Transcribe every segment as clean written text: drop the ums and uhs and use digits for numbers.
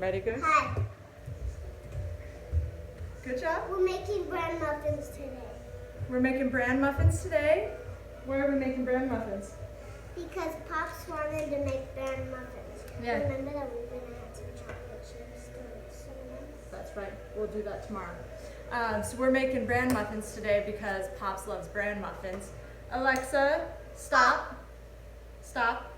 Ready, Goose? Hi. Good job. We're making Bran Muffins today. We're making Bran Muffins today. Why are we making Bran Muffins? Because Pops wanted to make Bran Muffins. Yeah. Remember that we were going to add some chocolate chips to it. So nice. That's right. We'll do that tomorrow. So we're making Bran Muffins today because Pops loves Bran Muffins. Alexa, stop. Stop.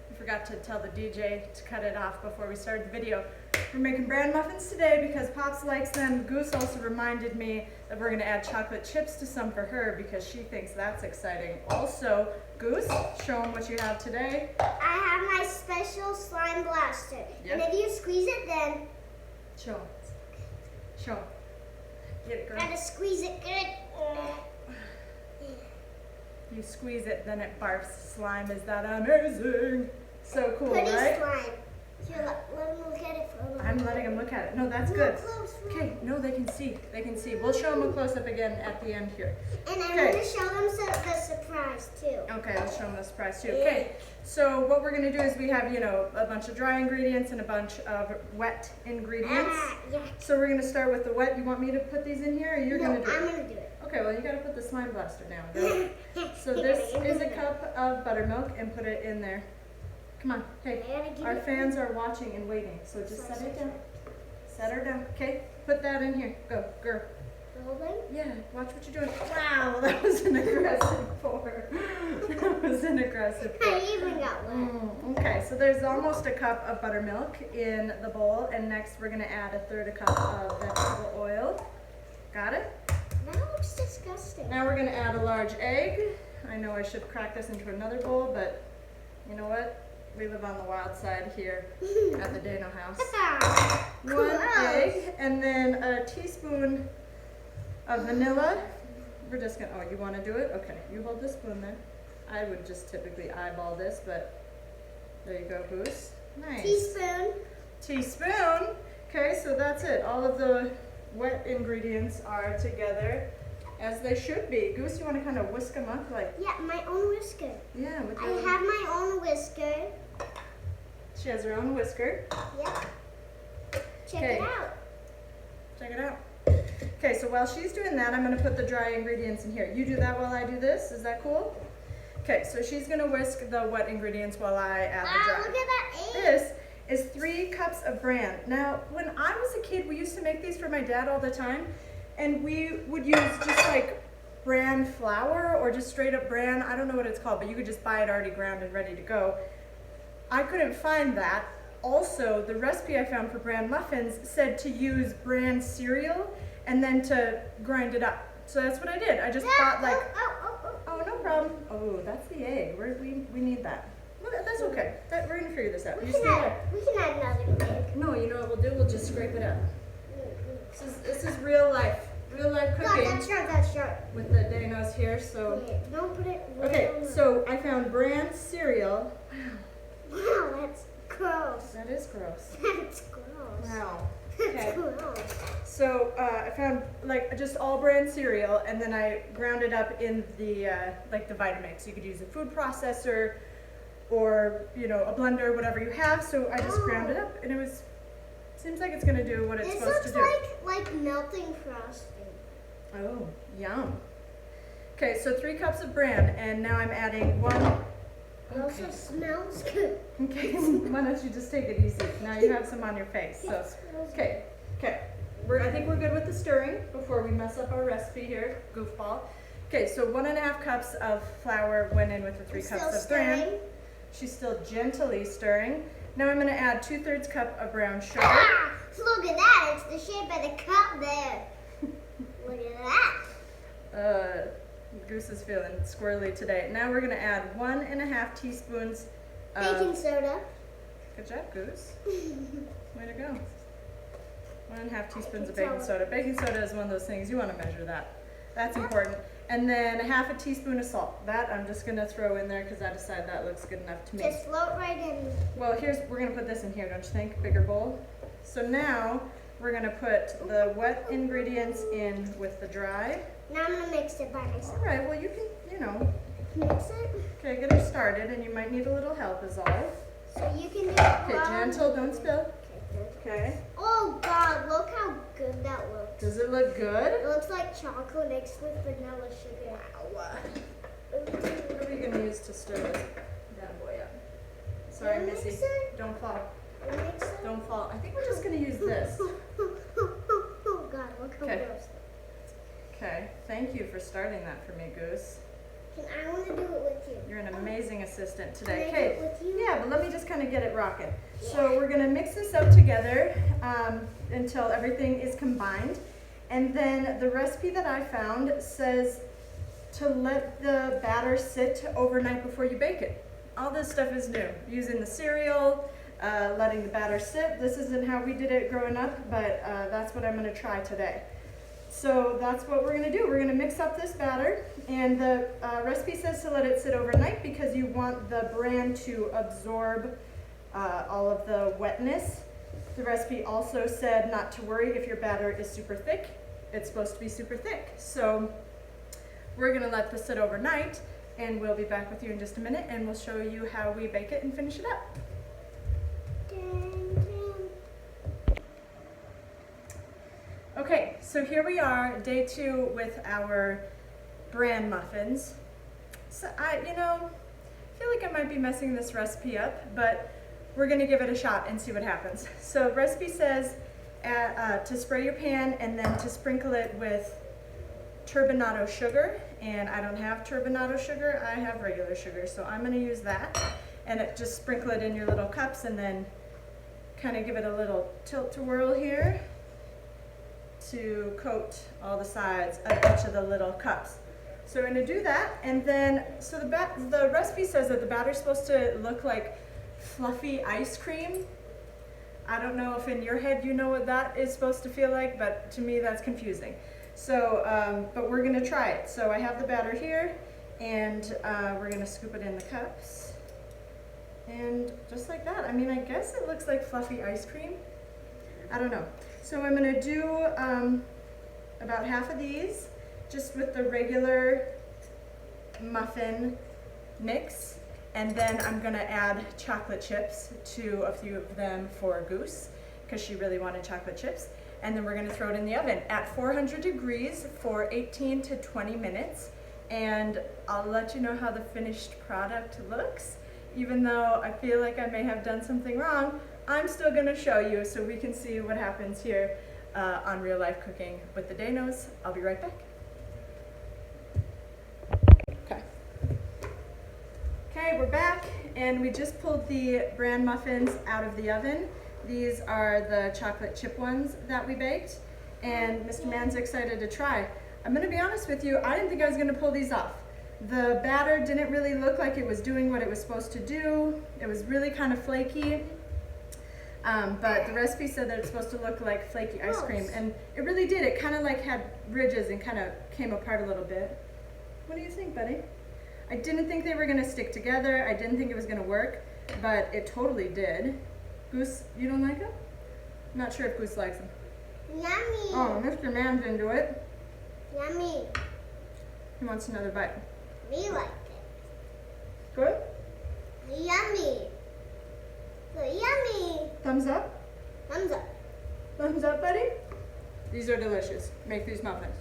I forgot to tell the DJ to cut it off before we started the video. We're making Bran Muffins today because Pops likes them. Goose also reminded me that we're going to add chocolate chips to some for her because she thinks that's exciting. Also, Goose, show them what you have today. I have my special slime blaster. Yep. And if you squeeze it, then... Show 'em. Show 'em. Get it, girl. Gotta squeeze it good. You squeeze it, then it barfs slime. Is that amazing? So cool, Pretty right? slime. Here, let them look at it for a little I'm bit. letting them look at it. No, that's Real good. close, real Okay, no, they can see. They can see. We'll show them a close-up again at the end here. And I'm Okay. going to show them the surprise, too. Okay, let's show them the surprise too. Okay, so what we're gonna do is we have, a bunch of dry ingredients and a bunch of wet ingredients. Yeah. So we're gonna start with the wet. You want me to put these in here, or you're gonna do I'm it? going to do it. Okay, well you gotta put the slime blaster down. Go. So this is a cup of buttermilk, and put it in there. Come on, hey. Our fans are watching and waiting, so just set it down. Set her down. Okay, put that in here. Go, girl. The whole thing? Yeah, watch what you're doing. Wow, that was an aggressive pour. That was an aggressive pour. I even got wet. Okay, so there's almost a cup of buttermilk in the bowl, and next we're gonna add a third a cup of vegetable oil. Got it? That looks disgusting. Now we're gonna add a large egg. I know I should crack this into another bowl, but you know what? We live on the wild side here at the Daigneault house. One egg, and then a teaspoon of vanilla. We're just gonna, oh, you wanna do it? Okay, you hold the spoon there. I would just typically eyeball this, but there you go, Goose. Nice. Teaspoon. Teaspoon. Okay, so that's it. All of the wet ingredients are together as they should be. Goose, you wanna kind of whisk them up like? Yeah, my own whisker. Yeah, with I your, have my own whisker. she has her own whisker. Yep. Check Okay. it out. Check it out. Okay, so while she's doing that, I'm gonna put the dry ingredients in here. You do that while I do this, is that cool? Okay, so she's gonna whisk the wet ingredients while I add the dry. Wow, look at that egg. This is 3 cups of bran. Now, when I was a kid, we used to make these for my dad all the time, and we would use just like bran flour or just straight up bran. I don't know what it's called, but you could just buy it already ground and ready to go. I couldn't find that. Also, the recipe I found for Bran Muffins said to use bran cereal and then to grind it up. So that's what I did. I just bought like, oh, no problem. Oh, that's the egg. We need that. Well, that's okay. We're gonna figure this out. We You can stay add there. another egg. No, you know what we'll do? We'll just scrape it up. This is real life cooking That's short. with the Daigneaults here. So Wait, don't put it way okay, on the- so I found bran cereal. Wow, that's gross. That is gross. That's gross. Wow. That's Okay. gross. So I found like just all bran cereal, and then I ground it up in the like the Vitamix. You could use a food processor or a blender, whatever you have. So I just ground it up, and seems like it's gonna do what it's This supposed to looks do. like melting frosting. Oh, yum. Okay, so 3 cups of bran, and now I'm adding 1. It also smells good. Okay, why don't you just take it easy? Now you have some on your face. So, okay. I think we're good with the stirring before we mess up our recipe here, goofball. Okay, so 1.5 cups of flour went in with the 3 cups of bran. She's still gently stirring. Now I'm gonna add 2/3 cup of brown sugar. Ah, look at that, it's the shape of the cup there. Look at that. Goose is feeling squirrely today. Now we're gonna add 1.5 teaspoons of Baking soda. Good job, Goose. Way to go. 1.5 teaspoons of baking soda. Baking soda is one of those things, you want to measure that. That's important. And then 1/2 teaspoon of salt. That I'm just going to throw in there because I decide that looks good enough to me. Just float right in. Well, we're going to put this in here, don't you think? Bigger bowl. So now we're going to put the wet ingredients in with the dry. Now I'm going to mix it by myself. All right, well, you can, Mix it. Okay, get her started, and you might need a little help is all. So you can do it Okay, while- gentle, don't spill. Okay, good. Okay. Does it look good? It looks like chocolate mixed with vanilla sugar. Wow. What are you going to use to stir this bad boy up? Sorry, Missy. Don't fall. Don't fall. I think we're just going to use this. Oh, God, look how gross. Okay, thank you for starting that for me, Goose. I want to do it with you. You're an amazing assistant today. Can I do it with you? Yeah, but let me just kind of get it rocking. Yeah. So we're going to mix this up together until everything is combined. And then the recipe that I found says to let the batter sit overnight before you bake it. All this stuff is new. Using the cereal, letting the batter sit. This isn't how we did it growing up, but that's what I'm going to try today. So that's what we're going to do. We're going to mix up this batter, and the recipe says to let it sit overnight because you want the bran to absorb all of the wetness. The recipe also said not to worry if your batter is super thick. It's supposed to be super thick. So we're going to let this sit overnight, and we'll be back with you in just a minute, and we'll show you how we bake it and finish it up. Okay, so here we are, day 2 with our Bran Muffins. So I feel like I might be messing this recipe up, but we're gonna give it a shot and see what happens. So recipe says to spray your pan and then to sprinkle it with turbinado sugar, and I don't have turbinado sugar, I have regular sugar, so I'm gonna use that, and just sprinkle it in your little cups and then kind of give it a little tilt to whirl here to coat all the sides of each of the little cups. So we're going to do that, and then, so the recipe says that the batter's supposed to look like fluffy ice cream. I don't know if in your head you know what that is supposed to feel like, but to me that's confusing. So, but we're going to try it. So I have the batter here, and we're going to scoop it in the cups. And just like that. I mean, I guess it looks like fluffy ice cream. I don't know. So I'm going to do about half of these just with the regular muffin mix, and then I'm going to add chocolate chips to a few of them for Goose because she really wanted chocolate chips, and then we're going to throw it in the oven at 400 degrees for 18 to 20 minutes, and I'll let you know how the finished product looks. Even though I feel like I may have done something wrong, I'm still going to show you so we can see what happens here on Real Life Cooking with the Daigneaults. I'll be right back. Okay, we're back, and we just pulled the Bran Muffins out of the oven. These are the chocolate chip ones that we baked, and Mr. Man's excited to try. I'm going to be honest with you, I didn't think I was going to pull these off. The batter didn't really look like it was doing what it was supposed to do. It was really kind of flaky. But the recipe said that it's supposed to look like flaky ice cream, and it really did. It kind of like had ridges and kind of came apart a little bit. What do you think, buddy? I didn't think they were going to stick together. I didn't think it was going to work, but it totally did. Goose, you don't like it? I'm not sure if Goose likes them. Yummy. Oh, Mr. Man's into it. Yummy. He wants another bite. Me like it. Good? Yummy. So yummy. Thumbs up? Thumbs up. Thumbs up, buddy? These are delicious. Make these muffins.